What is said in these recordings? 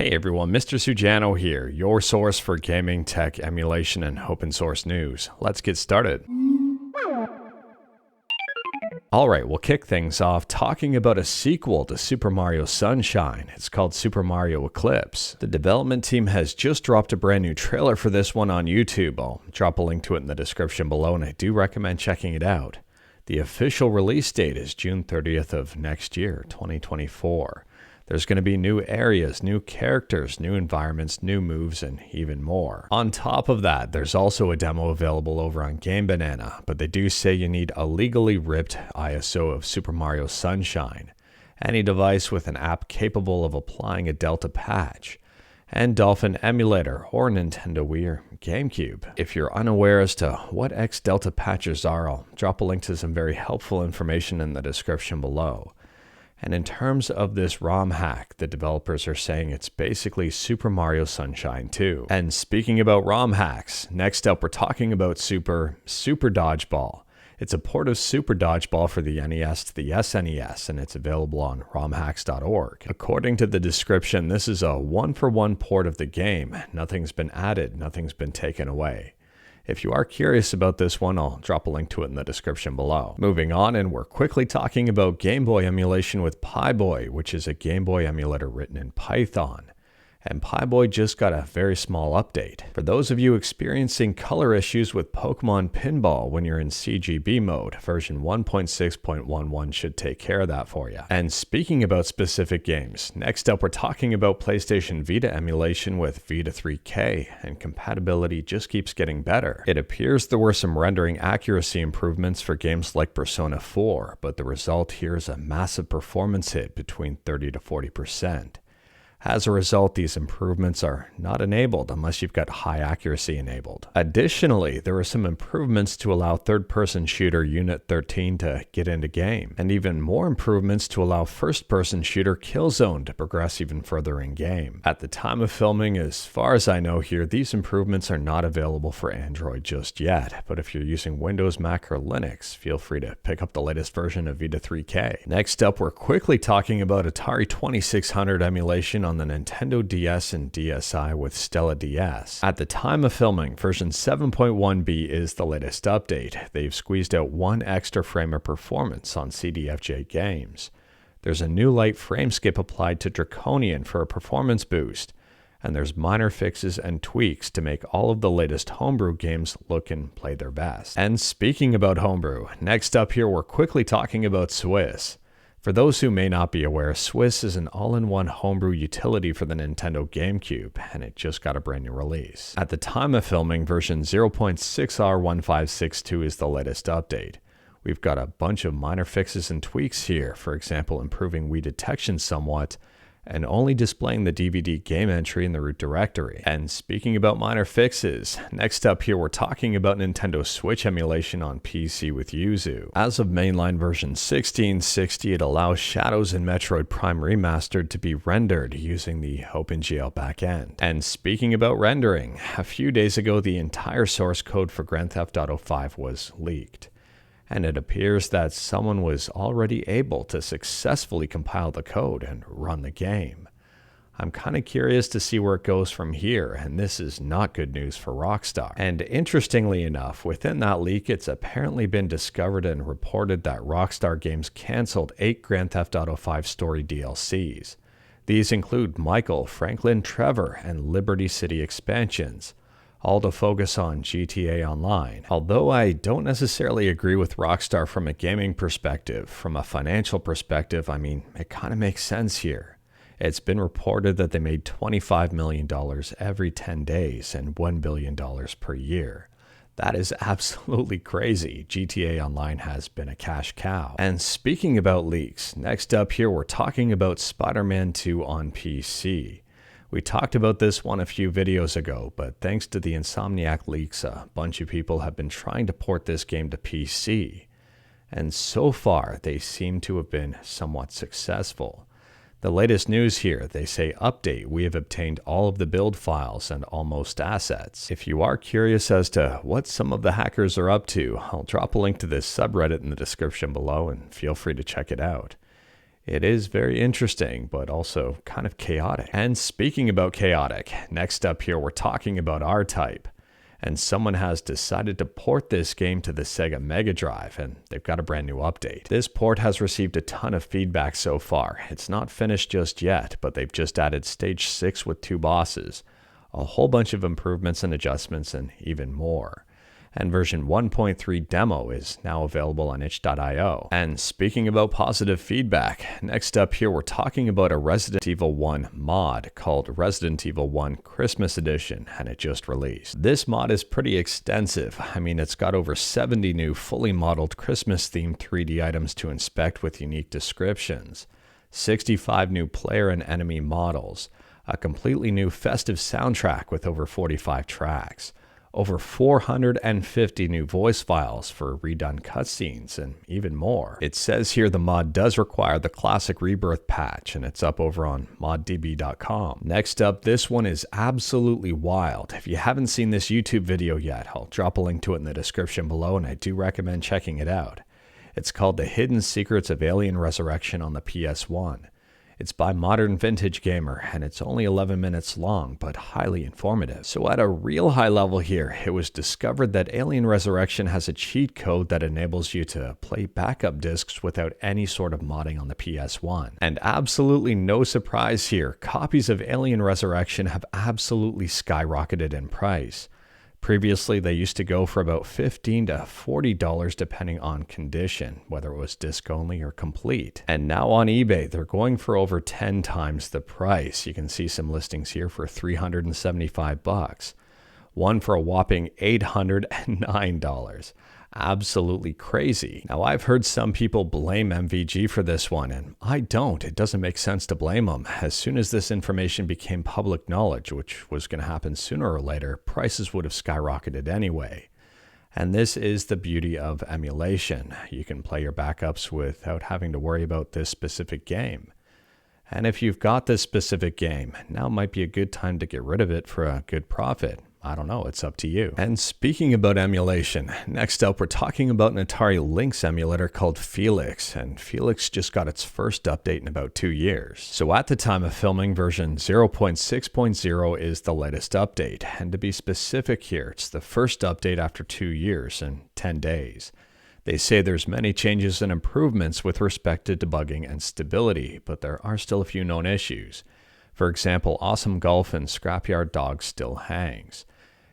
Hey everyone, Mr. Sujano here, your source for gaming, tech, emulation, and open source news. Let's get started. Alright, we'll kick things off talking about a sequel to Super Mario Sunshine. It's called Super Mario Eclipse. The development team has just dropped a brand new trailer for this one on YouTube. I'll drop a link to it in the description below, and I do recommend checking it out. The official release date is June 30th of next year, 2024. There's going to be new areas, new characters, new environments, new moves, and even more. On top of that, there's also a demo available over on Game Banana, but they do say you need a legally ripped ISO of Super Mario Sunshine, any device with an app capable of applying a Delta patch, and Dolphin Emulator or Nintendo Wii or Gamecube. If you're unaware as to what X-Delta patches are, I'll drop a link to some very helpful information in the description below. And in terms of this ROM hack, the developers are saying it's basically Super Mario Sunshine 2. And speaking about ROM hacks, next up we're talking about Super Dodgeball. It's a port of Super Dodgeball for the NES to the SNES, and it's available on romhacks.org. According to the description, this is a one-for-one port of the game. Nothing's been added, nothing's been taken away. If you are curious about this one, I'll drop a link to it in the description below. Moving on, and we're quickly talking about Game Boy emulation with PyBoy, which is a Game Boy emulator written in Python. And PyBoy just got a very small update. For those of you experiencing color issues with Pokemon Pinball when you're in CGB mode, version 1.6.11 should take care of that for you. And speaking about specific games, next up we're talking about PlayStation Vita emulation with Vita3k, and compatibility just keeps getting better. It appears there were some rendering accuracy improvements for games like Persona 4, but the result here is a massive performance hit between 30 to 40%. As a result, these improvements are not enabled unless you've got high accuracy enabled. Additionally, there are some improvements to allow third-person shooter Unit 13 to get into game, and even more improvements to allow first-person shooter Killzone to progress even further in game. At the time of filming, as far as I know here, these improvements are not available for Android just yet, but if you're using Windows, Mac, or Linux, feel free to pick up the latest version of Vita3k. Next up, we're quickly talking about Atari 2600 emulation on the Nintendo DS and DSi with StellaDS. At the time of filming, version 7.1b is the latest update. They've squeezed out one extra frame of performance on CDFJ games. There's a new light frame skip applied to Draconian for a performance boost, and there's minor fixes and tweaks to make all of the latest Homebrew games look and play their best. And speaking about Homebrew, next up here we're quickly talking about Swiss. For those who may not be aware, Swiss is an all-in-one homebrew utility for the Nintendo Gamecube, and it just got a brand new release. At the time of filming, version 0.6R1562 is the latest update. We've got a bunch of minor fixes and tweaks here, for example, improving Wii detection somewhat, and only displaying the DVD game entry in the root directory. And speaking about minor fixes, next up here we're talking about Nintendo Switch emulation on PC with Yuzu. As of mainline version 1660, it allows Shadows in Metroid Prime Remastered to be rendered using the OpenGL backend. And speaking about rendering, a few days ago the entire source code for Grand Theft Auto V was leaked. And it appears that someone was already able to successfully compile the code and run the game. I'm kind of curious to see where it goes from here, and this is not good news for Rockstar. And interestingly enough, within that leak, it's apparently been discovered and reported that Rockstar Games canceled 8 Grand Theft Auto V story DLCs. These include Michael, Franklin, Trevor, and Liberty City expansions, all to focus on GTA Online. Although I don't necessarily agree with Rockstar from a gaming perspective, from a financial perspective, I mean, it kind of makes sense here. It's been reported that they made $25 million every 10 days and $1 billion per year. That is absolutely crazy. GTA Online has been a cash cow. And speaking about leaks, next up here we're talking about Spiderman 2 on PC. We talked about this one a few videos ago, but thanks to the Insomniac leaks, a bunch of people have been trying to port this game to PC. And so far, they seem to have been somewhat successful. The latest news here, they say, update, we have obtained all of the build files and almost assets. If you are curious as to what some of the hackers are up to, I'll drop a link to this subreddit in the description below and feel free to check it out. It is very interesting, but also kind of chaotic. And speaking about chaotic, next up here we're talking about Rtype. And someone has decided to port this game to the Sega Megadrive, and they've got a brand new update. This port has received a ton of feedback so far. It's not finished just yet, but they've just added Stage 6 with 2 bosses, a whole bunch of improvements and adjustments, and even more. And version 1.3 demo is now available on itch.io. And speaking about positive feedback, next up here we're talking about a Resident Evil 1 mod called Resident Evil 1 Christmas Edition, and it just released. This mod is pretty extensive. I mean, it's got over 70 new fully modeled Christmas-themed 3D items to inspect with unique descriptions, 65 new player and enemy models, a completely new festive soundtrack with over 45 tracks, over 450 new voice files for redone cutscenes, and even more. It says here the mod does require the classic rebirth patch, and it's up over on moddb.com. Next up, this one is absolutely wild. If you haven't seen this YouTube video yet, I'll drop a link to it in the description below, and I do recommend checking it out. It's called The Hidden Secrets of Alien Resurrection on the PS1. It's by Modern Vintage Gamer, and it's only 11 minutes long, but highly informative. So at a real high level here, it was discovered that Alien Resurrection has a cheat code that enables you to play backup discs without any sort of modding on the PS1. And absolutely no surprise here, copies of Alien Resurrection have absolutely skyrocketed in price. Previously, they used to go for about $15 to $40 depending on condition, whether it was disc only or complete. And now on eBay, they're going for over 10 times the price. You can see some listings here for $375. One for a whopping $809. Absolutely crazy. Now, I've heard some people blame MVG for this one, and I don't. It doesn't make sense to blame them. As soon as this information became public knowledge, which was going to happen sooner or later, prices would have skyrocketed anyway. And this is the beauty of emulation. You can play your backups without having to worry about this specific game. And if you've got this specific game, now might be a good time to get rid of it for a good profit. I don't know, it's up to you. And speaking about emulation, next up we're talking about an Atari Lynx emulator called Felix, and Felix just got its first update in about 2 years. So at the time of filming, version 0.6.0 is the latest update, and to be specific here, it's the first update after 2 years and 10 days. They say there's many changes and improvements with respect to debugging and stability, but there are still a few known issues. For example, Awesome Golf and Scrapyard Dog still hangs.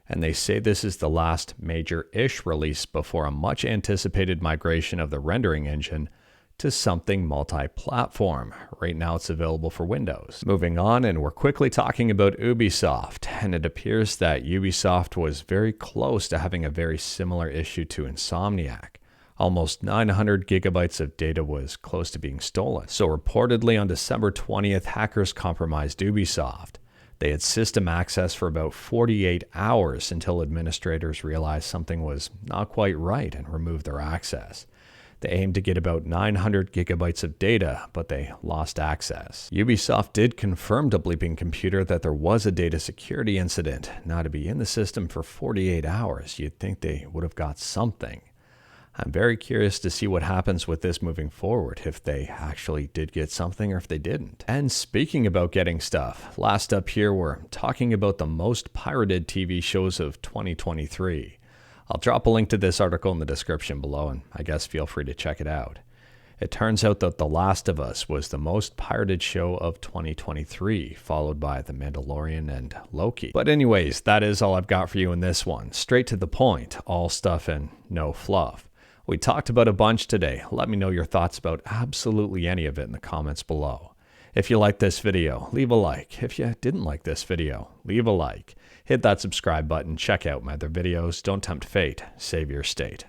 And they say this is the last major-ish release before a much-anticipated migration of the rendering engine to something multi-platform. Right now it's available for Windows. Moving on, and we're quickly talking about Ubisoft, and it appears that Ubisoft was very close to having a very similar issue to Insomniac. Almost 900 gigabytes of data was close to being stolen. So reportedly on December 20th, hackers compromised Ubisoft. They had system access for about 48 hours until administrators realized something was not quite right and removed their access. They aimed to get about 900 gigabytes of data, but they lost access. Ubisoft did confirm to Bleeping Computer that there was a data security incident. Now, to be in the system for 48 hours, you'd think they would have got something. I'm very curious to see what happens with this moving forward, if they actually did get something or if they didn't. And speaking about getting stuff, last up here we're talking about the most pirated TV shows of 2023. I'll drop a link to this article in the description below, and I guess feel free to check it out. It turns out that The Last of Us was the most pirated show of 2023, followed by The Mandalorian and Loki. But anyways, that is all I've got for you in this one. Straight to the point, all stuff and no fluff. We talked about a bunch today. Let me know your thoughts about absolutely any of it in the comments below. If you liked this video, leave a like. If you didn't like this video, leave a like. Hit that subscribe button, check out my other videos. Don't tempt fate, save your state.